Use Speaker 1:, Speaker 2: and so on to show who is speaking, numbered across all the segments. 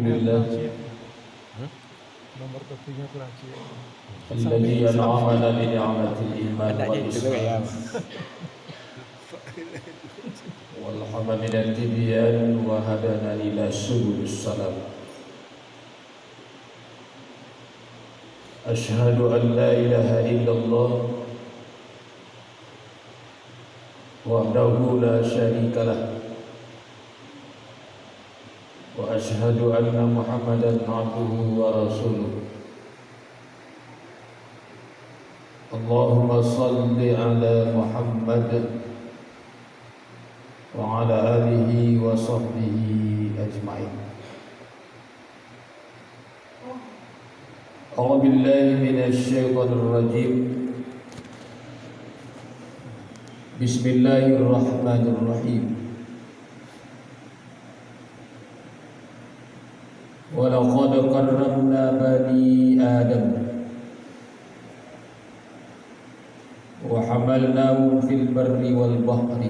Speaker 1: لله
Speaker 2: nomor kopinya Karachi.
Speaker 1: الذي أنعمنا بنعمة الإيمان والإسلام والحمد من التبيان وهدانا إلى سبل السلام. أشهد أن لا إله إلا الله وحده لا شريك له وأشهد أن محمدا عبده ورسوله. اللهم صل على محمد وعلى آله وصحبه أجمعين. أعوذ بالله من الشيطان الرجيم. بسم الله الرحمن الرحيم. ولقد كرمنا بني آدم وحملناهم في البر والبحر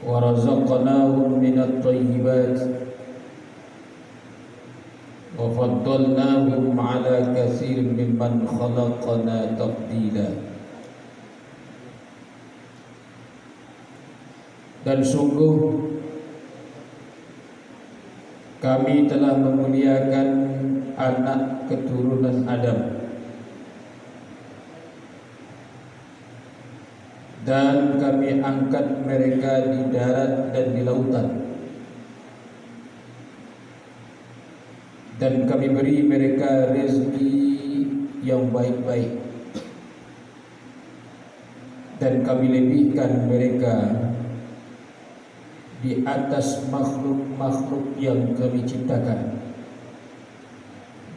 Speaker 1: ورزقناهم من الطيبات وفضلناهم على كثير ممن خلقنا تفضيلا. Dan sungguh kami telah memuliakan anak keturunan Adam dan kami angkat mereka di darat dan di lautan, dan kami beri mereka rezeki yang baik-baik, dan kami lebihkan mereka di atas makhluk-makhluk yang kami ciptakan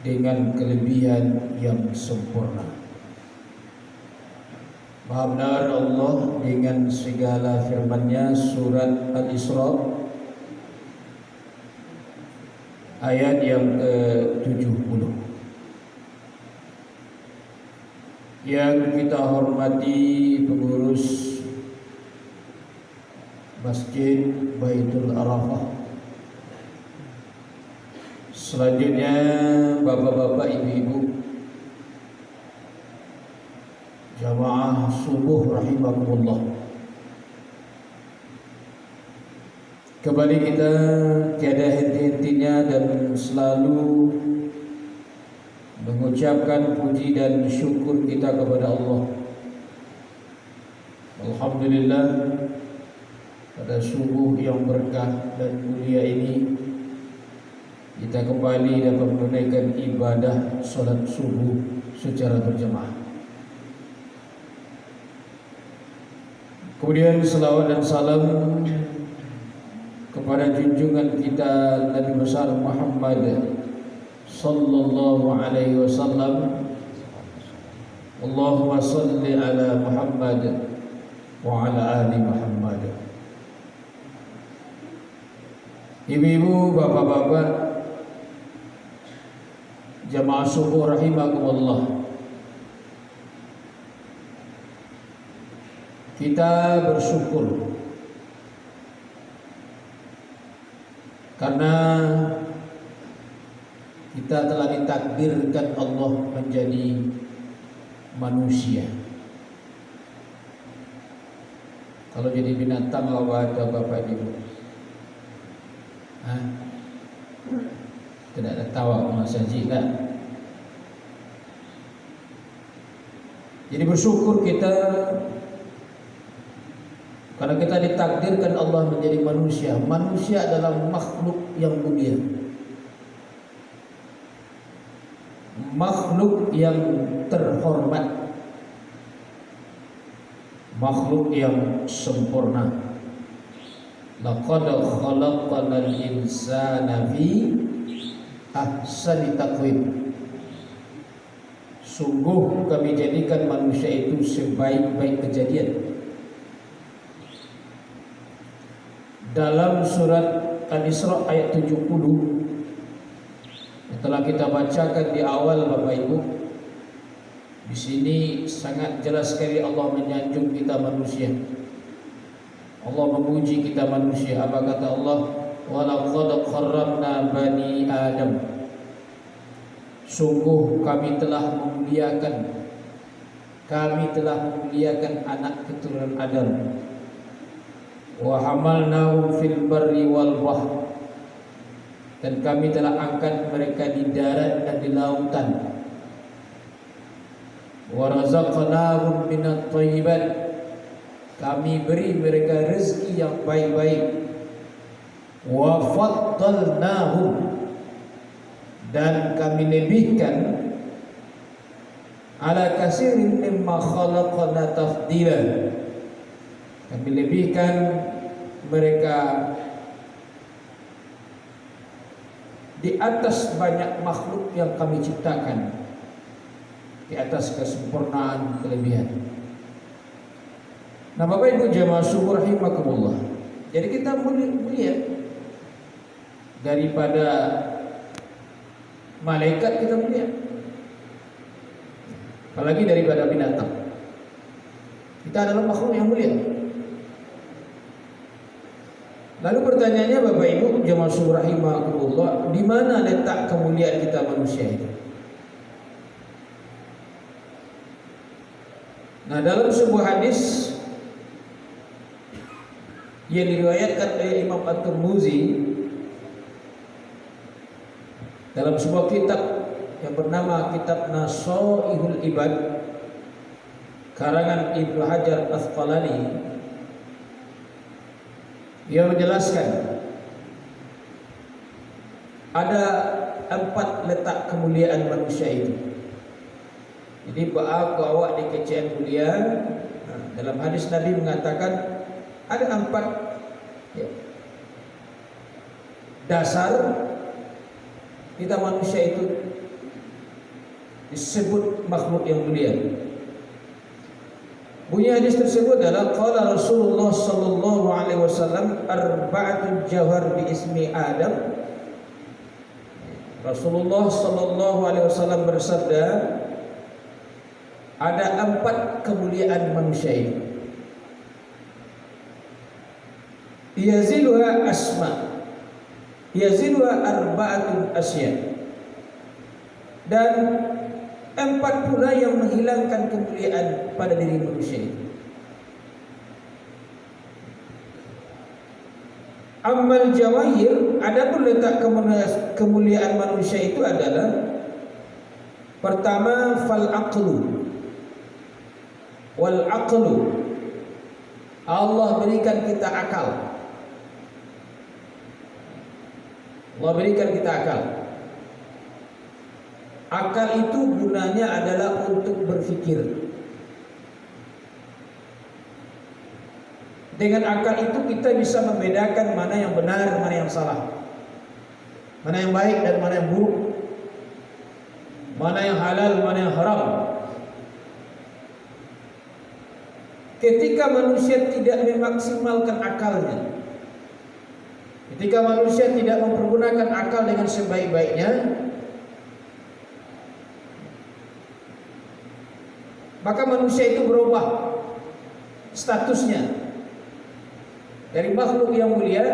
Speaker 1: dengan kelebihan yang sempurna. Maha benar Allah dengan segala firman-Nya, surat Al-Isra ayat yang ke-70. Yang kita hormati pengurus Masjid Baitul Arafah, selanjutnya bapak-bapak, ibu-ibu, jamaah subuh rahimakumullah. Kembali kita tiada henti-hentinya dan selalu mengucapkan puji dan syukur kita kepada Allah. Alhamdulillah, pada subuh yang berkah dan mulia ini kita kembali dapat menunaikan ibadah salat subuh secara berjamaah. Kemudian selawat dan salam kepada junjungan kita Nabi besar Muhammad sallallahu alaihi wasallam. Allahumma salli ala Muhammad wa ala ali Muhammad. Ibu-ibu, bapak-bapak, jamaah subuh rahimakumullah. Kita bersyukur karena kita telah ditakdirkan Allah menjadi manusia. Kalau jadi binatang apa ada bapak ibu? Tidak ada tawa masa jika. Jadi bersyukur kita karena kita ditakdirkan Allah menjadi manusia. Manusia adalah makhluk yang mulia, makhluk yang terhormat, makhluk yang sempurna. Laqad khalaqnal insana fi ahsani taqwim. Sungguh kami jadikan manusia itu sebaik-baik kejadian. Dalam surat Al-Isra ayat 70 yang telah kita bacakan di awal Bapak Ibu, di sini sangat jelas sekali Allah menyanjung kita manusia. Allah memuji kita manusia. Apa kata Allah? walaqad karramna bani Adam. Sungguh kami telah memuliakan anak keturunan Adam. Wa hamalnahum fil barri wal bahr. Dan kami telah angkat mereka di darat dan di lautan. Wa razaqnahum minat thayyibat. Kami beri mereka rezeki yang baik-baik. Wa faddalnahum, dan kami lebihkan ala kasirin mimma khalaqna tafdila. Kami lebihkan mereka di atas banyak makhluk yang kami ciptakan, di atas kesempurnaan kelebihan. Nah, Bapak Ibu jamaah syukur rahimakumullah. Jadi kita melihat daripada malaikat, kita melihat apalagi daripada binatang. Kita adalah makhluk yang mulia. Lalu pertanyaannya Bapak Ibu jamaah syukur rahimakumullah, di mana letak kemuliaan kita manusia itu? Nah, dalam sebuah hadis yang diriwayatkan oleh Imam At-Tirmizi dalam sebuah kitab yang bernama Kitab Nasaihul Ibad karangan Ibnu Hajar Asqalani, ia menjelaskan ada 4 letak kemuliaan manusia itu. Jadi bahwa dikecil mulia, dalam hadis Nabi mengatakan ada 4 dasar kita manusia itu disebut makhluk yang mulia. Bunyi hadis tersebut adalah qala Rasulullah sallallahu alaihi wasallam arba'atul jawhar bi ismi Adam. Rasulullah sallallahu alaihi wasallam bersabda, ada 4 kemuliaan manusia itu. Yaziluha asma, yaziluha arba'atun asya. Dan 4 pula yang menghilangkan kemuliaan pada diri manusia itu. Amal jawahir, adapun letak kemuliaan manusia itu adalah pertama fal aqlu wal aqlu, Allah berikan kita akal. Allah berikan kita akal. Akal itu gunanya adalah untuk berpikir. Dengan akal itu kita bisa membedakan mana yang benar, mana yang salah, mana yang baik dan mana yang buruk, mana yang halal, mana yang haram. Ketika manusia tidak memaksimalkan akalnya, ketika manusia tidak mempergunakan akal dengan sebaik-baiknya, maka manusia itu berubah statusnya dari makhluk yang mulia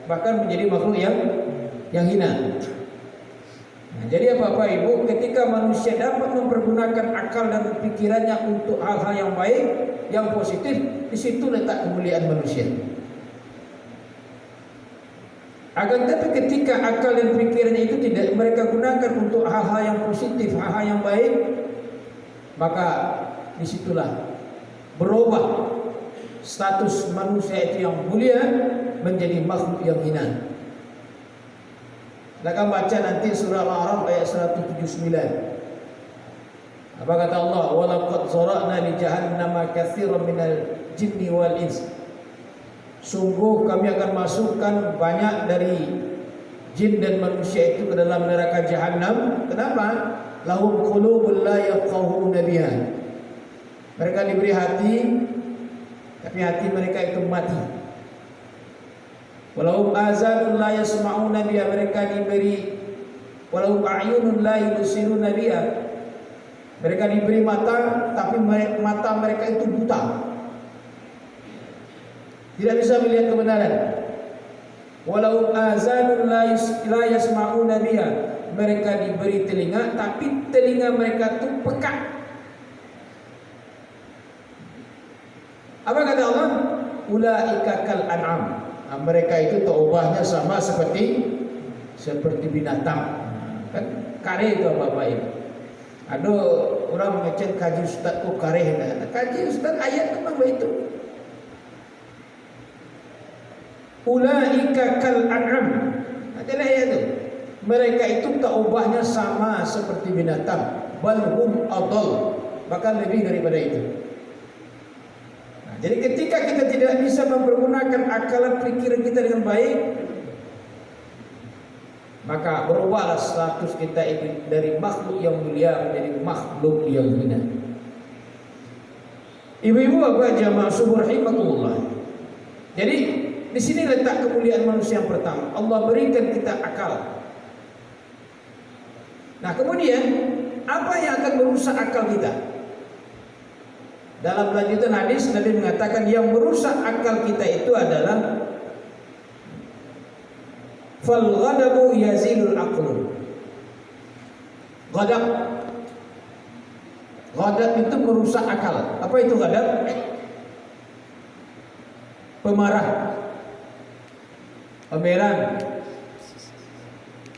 Speaker 1: bahkan menjadi makhluk yang hina. Nah, jadi Bapak Ibu, ketika manusia dapat mempergunakan akal dan pikirannya untuk hal-hal yang baik, yang positif, di situ letak kemuliaan manusia. Akan tetapi ketika akal dan pikirannya itu tidak mereka gunakan untuk hal-hal yang positif, hal-hal yang baik, maka disitulah berubah status manusia itu yang mulia menjadi makhluk yang hina. Kita akan baca nanti surah Al-A'raf ayat 179. Apa kata Allah? Walaqad zara'na li jahannama katsiran minal jinni wal ins. Sungguh kami akan masukkan banyak dari jin dan manusia itu ke dalam neraka jahanam. Kenapa? Lahum qulubun la yafqahuna biha. Mereka diberi hati, tapi hati mereka itu mati. Walahum azanun la yasma'una biha. Mereka diberi walahum a'yunun la yubsiruna biha. Mereka diberi mata, tapi mata mereka itu buta, tidak bisa melihat kebenaran. Walau azanun la yasma'una biha. Mereka diberi telinga tapi telinga mereka itu pekak. Apa kata Allah? Ulaika kal an'am. Nah, mereka itu taubahnya sama seperti binatang. Kan kare itu Bapak Ibu. Ada orang mengecek kaji ustaz kok kare. Kaji ustaz ayat apa itu? Ulaika kal an'am. Adalah ayat itu. Mereka itu taubahnya sama seperti binatang. Bal hum adall. Bahkan lebih daripada itu. Nah, jadi ketika kita tidak bisa mempergunakan akalan pikiran kita dengan baik, maka berubahlah status kita itu dari makhluk yang mulia menjadi makhluk yang hina. Ibu-ibu bapak jamaah subuh rahimakumullah. Jadi di sini letak kemuliaan manusia yang pertama. Allah berikan kita akal. Nah kemudian apa yang akan merusak akal kita? Dalam lanjutan hadis Nabi mengatakan yang merusak akal kita itu adalah fal ghadabu yazilul aqlu. Ghadab itu merusak akal. Apa itu ghadab? Pemarah, pemerang.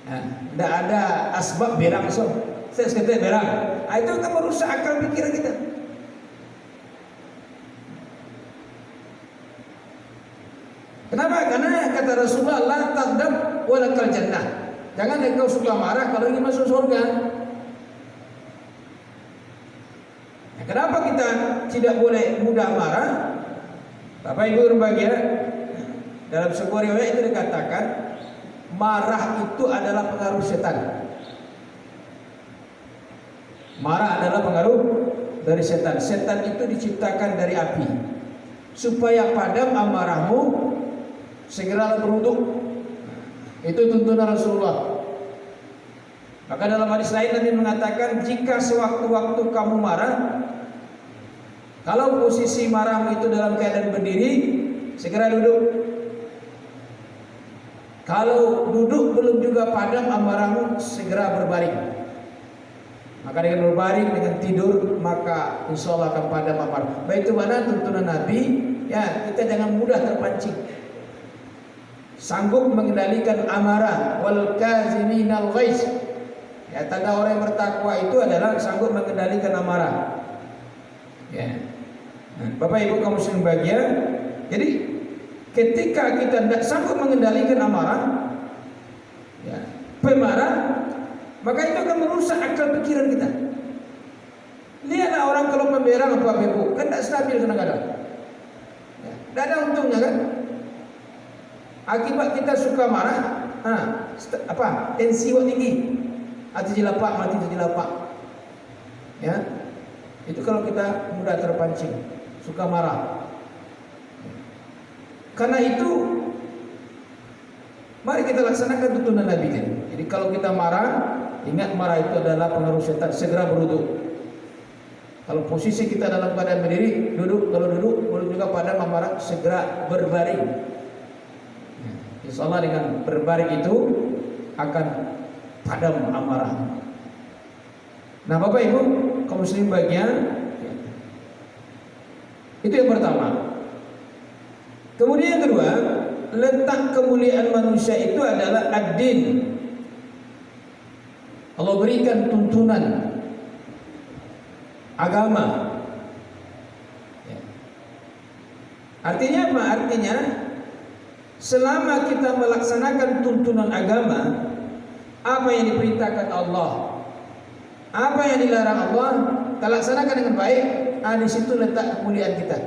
Speaker 1: Tidak ada asbab berang so. Saya kata berang. Itu akan merusak akal pikiran kita. Kenapa? Karena kata Rasulullah la taghdab wa lakal jannah. Jangan engkau suka marah kalau ingin masuk surga. Nah, kenapa kita tidak boleh mudah marah? Bapak Ibu berbahagia, dalam sebuah riwayat itu dikatakan marah itu adalah pengaruh setan. Marah adalah pengaruh dari setan. Setan itu diciptakan dari api. Supaya padam amarahmu, segeralah berwudu. Itu tuntunan Rasulullah. Maka dalam hadis lain Nabi mengatakan, jika sewaktu-waktu kamu marah, kalau posisi marahmu itu dalam keadaan berdiri, segera duduk. Kalau duduk belum juga padam amarahmu, segera berbaring. Maka dengan berbaring, dengan tidur, maka insya Allah akan padam amarah. Baik itu mana tuntunan Nabi, ya kita jangan mudah terpancing. Sanggup mengendalikan amarah, wal kaziminal ghaiz. Ya, tanda orang yang bertakwa itu adalah sanggup mengendalikan amarah. Ya. Nah, Bapak Ibu kaum muslimin bahagia. Jadi ketika kita tidak sanggup mengendalikan amarah, ya, pemarah, maka itu akan merusak akal pikiran kita. Lihatlah orang kalau memberang apa Ibu, kan tidak stabil kadang-kadang. Ya, tidak ada untungnya kan? Akibat kita suka marah, tensi tinggi, hati jelapak, mati jelapak. Ya, itu kalau kita mudah terpancing, suka marah. Karena itu mari kita laksanakan tuntunan Nabi kan. Jadi kalau kita marah, ingat marah itu adalah pengaruh setan, segera berwudu. Kalau posisi kita dalam keadaan berdiri, duduk. Kalau duduk belum juga padam amarah, segera berbaring. Insya Allah dengan berbaring itu akan padam amarah. Nah Bapak Ibu kaum muslimin bagian, itu yang pertama. Kemudian yang kedua, letak kemuliaan manusia itu adalah ad-din. Allah berikan tuntunan agama. Artinya apa? Artinya selama kita melaksanakan tuntunan agama, apa yang diperintahkan Allah, apa yang dilarang Allah, kita laksanakan dengan baik. Di situ letak kemuliaan kita.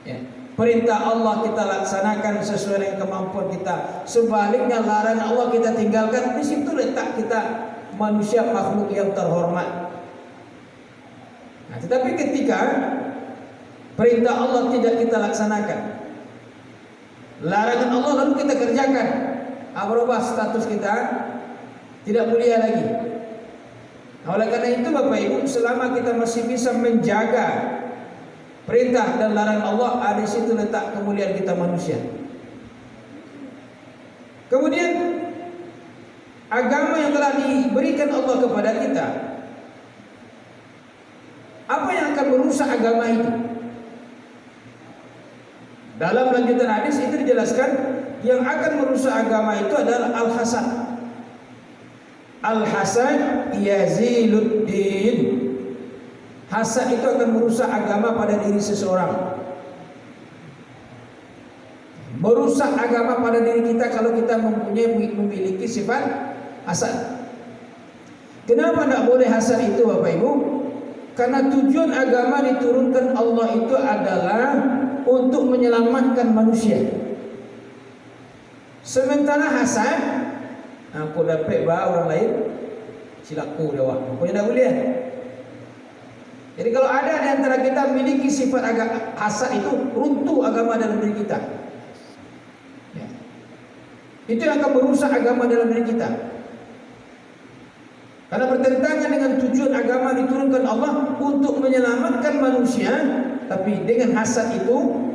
Speaker 1: Ya. Perintah Allah kita laksanakan sesuai dengan kemampuan kita. Sebaliknya larangan Allah kita tinggalkan. Di situ letak kita manusia makhluk yang terhormat. Nah, tetapi ketika perintah Allah tidak kita laksanakan, larangan Allah lalu kita kerjakan, berubah status kita, tidak mulia lagi. Nah, oleh karena itu Bapak Ibu, selama kita masih bisa menjaga perintah dan larangan Allah, ada di situ letak kemuliaan kita manusia. Kemudian agama yang telah diberikan Allah kepada kita, apa yang akan merusak agama itu? Dalam lanjutan hadis itu dijelaskan yang akan merusak agama itu adalah al-hasad. Al-hasad yaziluddin. Hasad itu akan merusak agama pada diri seseorang. Merusak agama pada diri kita kalau kita memiliki sifat hasad. Kenapa tidak boleh hasad itu Bapak Ibu? Karena tujuan agama diturunkan Allah itu adalah untuk menyelamatkan manusia. Sementara hasad, aku dapat orang lain, silaku dewa. Pokoknya tidak boleh. Jadi kalau ada di antara kita memiliki sifat hasad itu, runtuh agama dalam diri kita. Ya. Itu yang akan merusak agama dalam diri kita. Karena bertentangan dengan tujuan agama diturunkan Allah untuk menyelamatkan manusia, tapi dengan hasad itu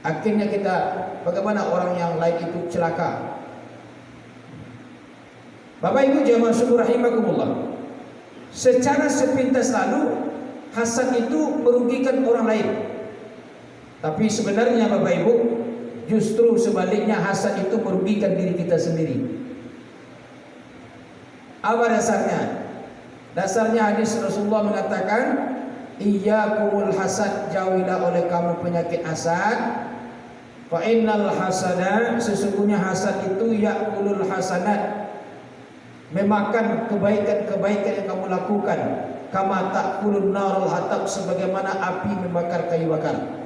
Speaker 1: akhirnya kita bagaimana orang yang lain itu celaka. Bapak Ibu jamaah syukur rahimakumullah. Secara sepintas lalu hasad itu merugikan orang lain. Tapi sebenarnya Bapak Ibu, justru sebaliknya hasad itu merugikan diri kita sendiri. Apa dasarnya? Dasarnya hadis Rasulullah mengatakan, iyyakumul hasad, jauhilah oleh kamu penyakit hasad. Fa innal hasada, sesungguhnya hasad itu ya'kulul hasanat, memakan kebaikan-kebaikan yang kamu lakukan. Kama ta'kulun narul hatab, sebagaimana api membakar kayu bakar.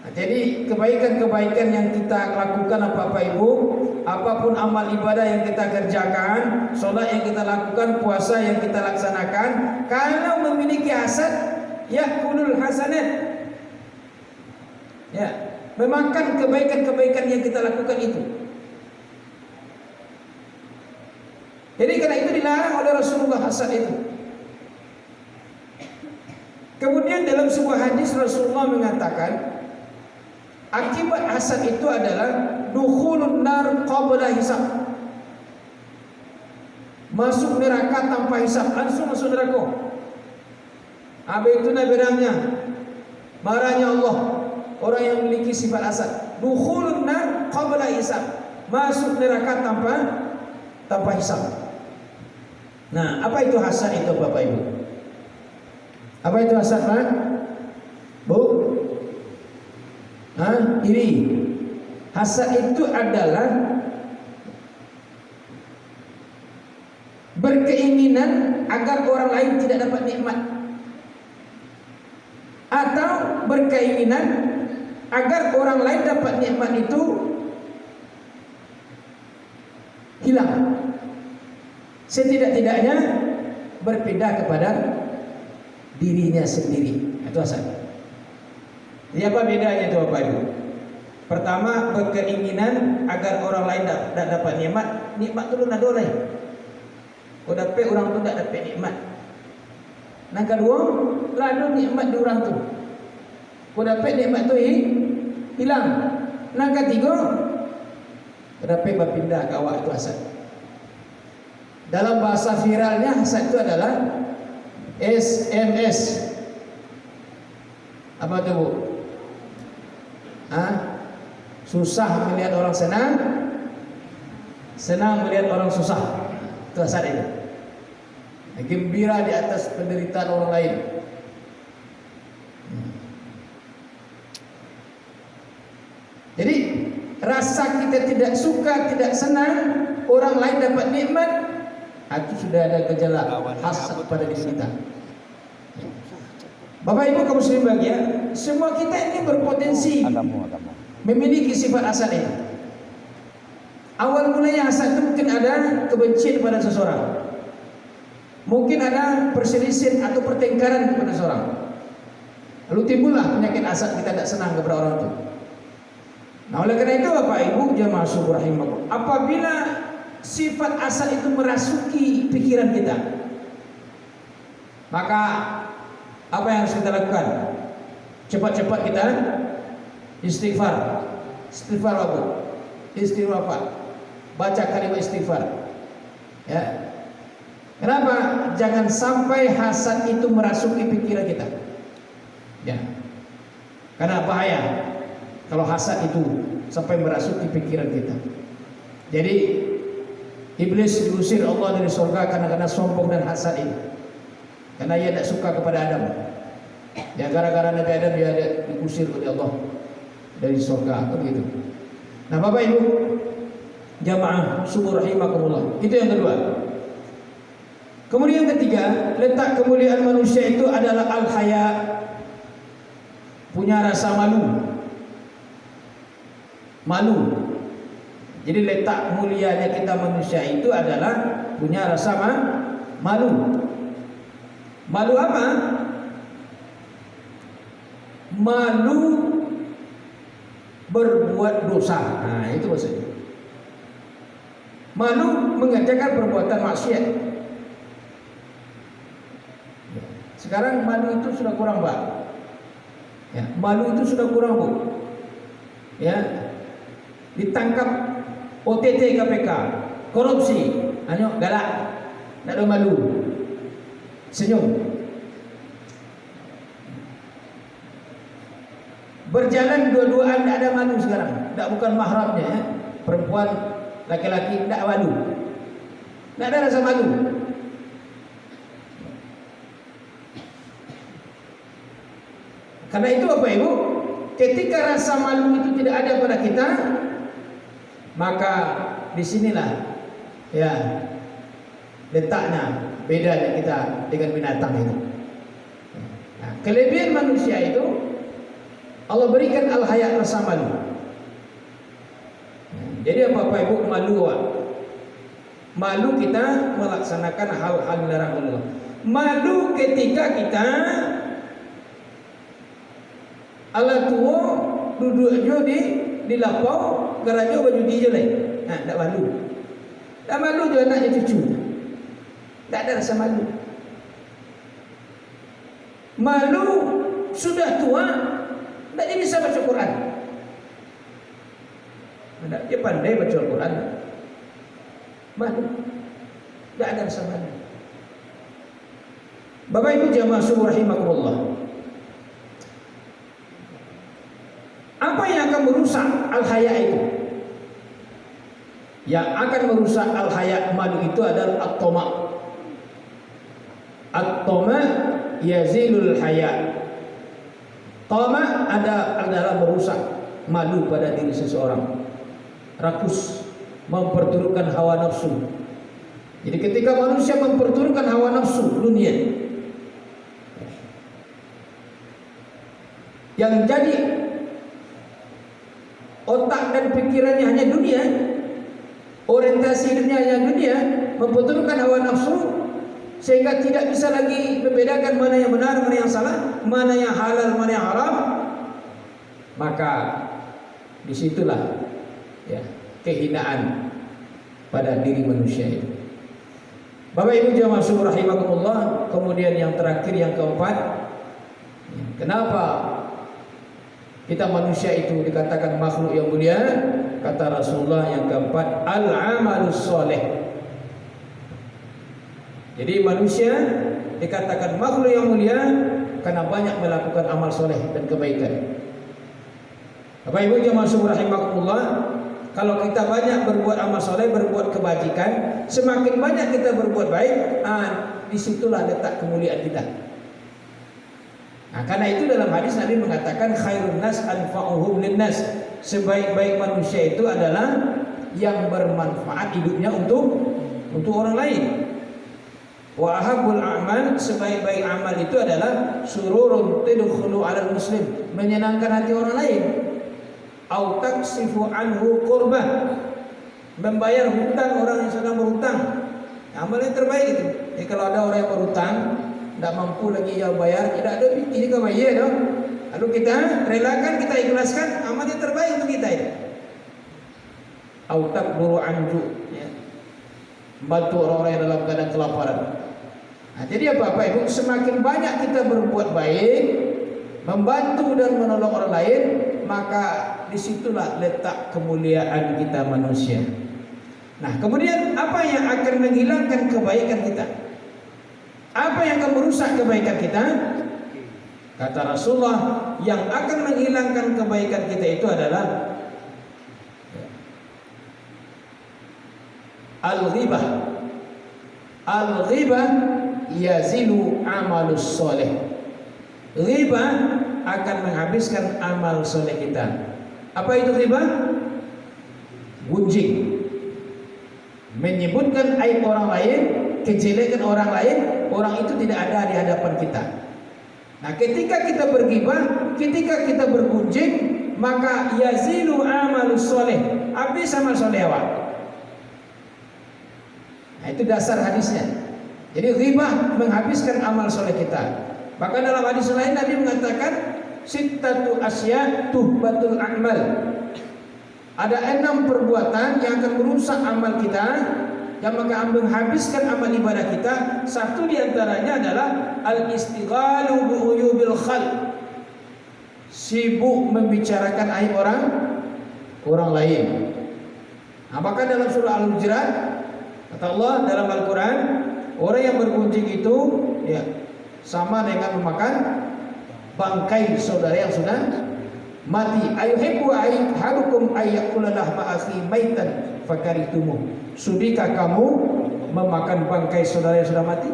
Speaker 1: Nah, jadi kebaikan-kebaikan yang kita lakukan Bapak Ibu, apapun amal ibadah yang kita kerjakan, sholat yang kita lakukan, puasa yang kita laksanakan, kalau memiliki hasad, ya'kulul hasanat, ya, memakan kebaikan-kebaikan yang kita lakukan itu. Jadi karena itu dilarang oleh Rasulullah hasad itu. Kemudian dalam sebuah hadis Rasulullah mengatakan, akibat hasad itu adalah dukhulun nar qabla hisab. Masuk neraka tanpa hisab, langsung masuk neraka. Apa itu bedanya? Marahnya Allah orang yang memiliki sifat hasad. Dukhulun nar qabla hisab, masuk neraka tanpa hisab. Nah, apa itu hasad itu Bapak Ibu? Apa itu hasad, Pak? Bu? Iri. Hasad itu adalah berkeinginan agar orang lain tidak dapat nikmat, atau berkeinginan agar orang lain dapat nikmat itu hilang. Setidak-tidaknya berpindah kepada dirinya sendiri. Itu hasad. Jadi apa bedanya itu Bapak Ibu? Pertama, berkeinginan agar orang lain tidak dapat nikmat tu nak doleh. Kau dapat orang tu tak dapat nikmat. Yang kedua, lalu nikmat di orang tu. Kau dapat nikmat tu hilang. Yang ketiga, kau dapat berpindah ke awak. Itu hasad. Dalam bahasa viralnya hasad itu adalah SMS. Apa itu Bu? Susah melihat orang senang, senang melihat orang susah. Itu hasad itu. Gembira di atas penderitaan orang lain. Jadi rasa kita tidak suka, tidak senang orang lain dapat nikmat, itu sudah ada gejala hasad pada diri kita. Bapak Ibu kaum muslimin bahagia, semua kita ini berpotensi memiliki sifat hasad itu. Awal mulanya hasad itu mungkin ada kebencian pada seseorang, mungkin ada perselisihan atau pertengkaran kepada seseorang. Lalu timbullah penyakit hasad, kita tidak senang kepada orang itu. Nah, oleh karena itu Bapak Ibu jamaah syukur rahimakumullah, apabila sifat hasad itu merasuki pikiran kita, maka Apa yang harus kita lakukan? Cepat-cepat kita istighfar. Istighfar apa? Istighfar apa? Baca kalimat istighfar. Ya. Kenapa? Jangan sampai hasad itu merasuki pikiran kita. Ya. Karena bahaya kalau hasad itu sampai merasuki pikiran kita. Jadi iblis diusir Allah dari surga karena sombong dan hasad ini. Karena ia tidak suka kepada Adam. Ya, gara-gara Nabi Adam dia diusir oleh Allah dari surga, begitu. Nah, Bapak Ibu jamaah subuh rahimakumullah. Itu yang kedua. Kemudian yang ketiga, letak kemuliaan manusia itu adalah al-haya, punya rasa malu. Malu. Jadi letak mulianya kita manusia itu adalah punya rasa malu. Malu apa? Malu berbuat dosa. Nah, itu maksudnya. Malu mengerjakan perbuatan maksiat. Sekarang malu itu sudah kurang, Pak. Ya, malu itu sudah kurang, Bu. Ya. Ditangkap OTT KPK, korupsi, hanya galak, tidak ada malu, senyum. Berjalan dua-duaan tidak ada malu sekarang, tidak bukan mahramnya, ya. Perempuan, laki-laki tidak malu, tidak ada rasa malu. Karena itu Bapak Ibu, ketika rasa malu itu tidak ada pada kita, maka disinilah ya letaknya bedanya kita dengan binatang itu. Nah, kelebihan manusia itu Allah berikan al-haya, rasa malu. Jadi Bapak Ibu malu, malu kita melaksanakan hal-hal dilarang Allah. Malu ketika kita ala tua duduk aja di lapau garajo baju dia lain. Nah, tak malu. Tak malu je anaknya cucu. Tak ada rasa malu. Malu sudah tua, tak dia bisa baca Quran. Tak dia pandai baca Quran. Malu. Tak ada rasa malu. Bapak Ibu jamaah subuh rahimakumullah. Apa yang akan merusak al-haya itu? Yang akan merusak al-haya malu itu adalah at-tama'. At-tama' yazilul haya. Tama' adalah merusak malu pada diri seseorang. Rakus, memperturutkan hawa nafsu. Jadi ketika manusia memperturutkan hawa nafsu dunia, yang jadi otak dan pikirannya hanya dunia, orientasi hidupnya hanya dunia, memperturutkan hawa nafsu, sehingga tidak bisa lagi membedakan mana yang benar, mana yang salah, mana yang halal, mana yang haram. Maka disitulah ya kehinaan pada diri manusia itu. Bapak Ibu jamaah subuh rahimakumullah. Kemudian yang terakhir, yang keempat, kenapa kita manusia itu dikatakan makhluk yang mulia? Kata Rasulullah yang keempat, al-amalus soleh. Jadi manusia dikatakan makhluk yang mulia karena banyak melakukan amal soleh dan kebaikan. Bapak Ibu jamaah subuh rahimakumullah, kalau kita banyak berbuat amal soleh, berbuat kebajikan, semakin banyak kita berbuat baik, disitulah letak kemuliaan kita. Nah, karena itu dalam hadis Nabi mengatakan khairun nas anfa'uhum linnas. Sebaik-baik manusia itu adalah yang bermanfaat hidupnya untuk orang lain. Wa ahabbul a'mal, sebaik-baik amal itu adalah sururun tidkhulu 'alal muslim, menyenangkan hati orang lain. Au taksifu anhu qurbah, membayar hutang orang yang sedang berhutang. Amal yang terbaik itu. Jadi kalau ada orang yang berhutang tidak mampu lagi yang bayar, tidak ada ini kau bayar dong. Lalu kita relakan, kita ikhlaskan, amal yang terbaik untuk kita itu. Autak buru anju, ya. Bantu orang-orang yang dalam keadaan kelaparan. Nah, jadi apa Bapak Ibu, semakin banyak kita berbuat baik, membantu dan menolong orang lain, maka disitulah letak kemuliaan kita manusia. Nah, kemudian apa yang akan menghilangkan kebaikan kita? Apa yang akan merusak kebaikan kita? Kata Rasulullah, yang akan menghilangkan kebaikan kita itu adalah al-ghibah. Al-ghibah yazilu amalus soleh. Ghibah akan menghabiskan amal soleh kita. Apa itu ghibah? Gunjing, menyebutkan aib orang lain, kejelekan orang lain, orang itu tidak ada di hadapan kita. Nah, ketika kita berghibah, ketika kita bergunjing, maka yazilu amalus soleh, habis amal soleh awak. Nah, itu dasar hadisnya. Jadi ghibah menghabiskan amal soleh kita. Bahkan dalam hadis lain Nabi mengatakan sittatu asya tuhbatul a'mal. Ada 6 perbuatan yang akan merusak amal kita, yang akan menghabiskan amal ibadah kita. Satu di antaranya adalah al-istighalu bi uyubil khalq. Sibuk membicarakan aib orang lain. Nah, maka dalam surah Al-Hujurat kata Allah dalam Al-Qur'an, orang yang bergunjing itu ya sama dengan memakan bangkai saudara yang sudah mati. Ayuhibbu ahadukum ayyakula lahma akhi maitan fakaritumu. Sudikah kamu memakan bangkai saudara yang sudah mati?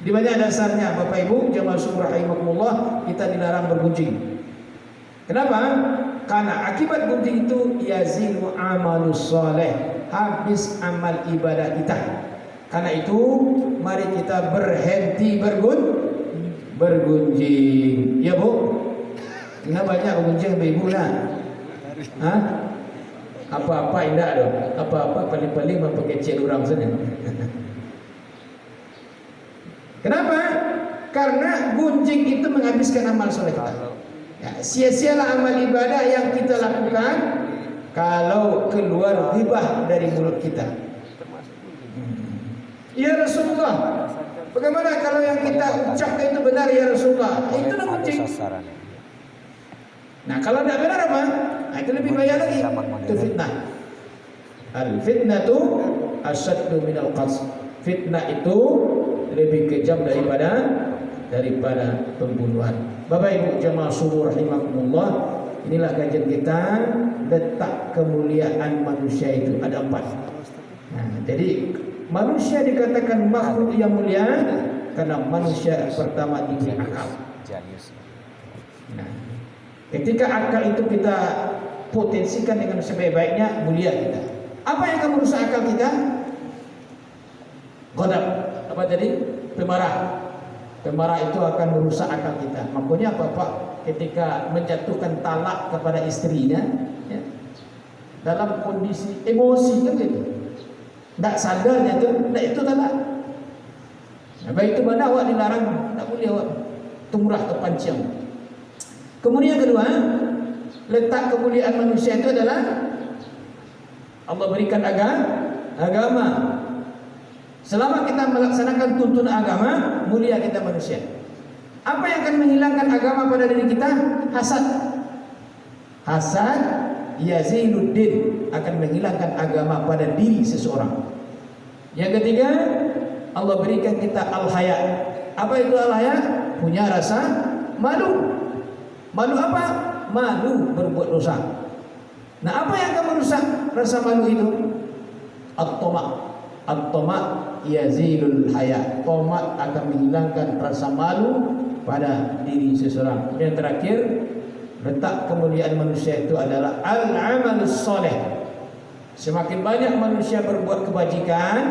Speaker 1: Di banyak dasarnya Bapak Ibu jamaah syukur rahimakumullah, kita dilarang bergunjing. Kenapa? Karena akibat gunjing itu yazilu amalus soleh, habis amal ibadah kita. Karena itu mari kita berhenti bergunjing. Ya Bu? Ini banyak bergunjing Ibu lah. Hah? Apa-apa indah dong. Apa-apa paling-paling mempekecil orang saja. Kenapa? Karena gunjing itu menghabiskan amal soleh kita. Ya, sia-sialah amal ibadah yang kita lakukan kalau keluar ghibah dari mulut kita. Ya Rasulullah, bagaimana kalau yang kita ucapkan itu benar ya Rasulullah? Itu dah gunjing. Nah, kalau tidak benar apa? Nah, itu lebih bahaya lagi. Itu fitnah. Al-fitnatu asyaddu minal qatl. Fitnah itu lebih kejam daripada pembunuhan. Bapak Ibu jemaah syukur rahimakumullah, inilah kajian kita, letak kemuliaan manusia itu ada 4. Nah, jadi manusia dikatakan makhluk yang mulia karena manusia pertama diberi akal. Nah, ketika akal itu kita potensikan dengan sebaik-baiknya, mulia kita. Apa yang akan merusak akal kita? Ghadab. Apa tadi? Pemarah. Pemarah itu akan merusak akal kita. Makanya Bapak ketika menjatuhkan talak kepada istrinya, ya, dalam kondisi emosi kan gitu, tidak sadarnya itu talak. Nah, baik itu mana awak dilarang, tak boleh awak tumrah terpancing. Kemudian yang kedua, letak kemuliaan manusia itu adalah Allah berikan agama. Selama kita melaksanakan tuntunan agama, mulia kita manusia. Apa yang akan menghilangkan agama pada diri kita? Hasad. Hasad yaziluddin, akan menghilangkan agama pada diri seseorang. Yang ketiga, Allah berikan kita al-haya. Apa itu al-haya? Punya rasa malu. Malu apa? Malu berbuat dosa. Nah, apa yang akan merusak rasa malu itu? At-tama'. At-tama' yazilul haya. Tomat akan menghilangkan rasa malu pada diri seseorang. Yang terakhir, letak kemuliaan manusia itu adalah al-amalus soleh. Semakin banyak manusia berbuat kebajikan,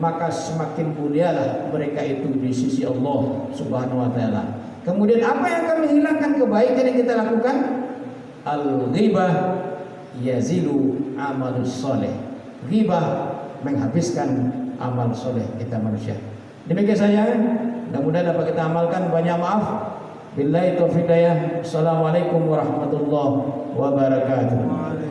Speaker 1: maka semakin mulialah mereka itu di sisi Allah Subhanahu wa taala. Kemudian apa yang akan menghilangkan kebaikan yang kita lakukan? Al-ghibah yazilu amalus soleh. Ghibah menghabiskan amal soleh kita manusia. Demikian saja, mudah-mudahan dapat kita amalkan. Banyak maaf. Billahi taufiq hidayah. Assalamualaikum warahmatullahi wabarakatuh.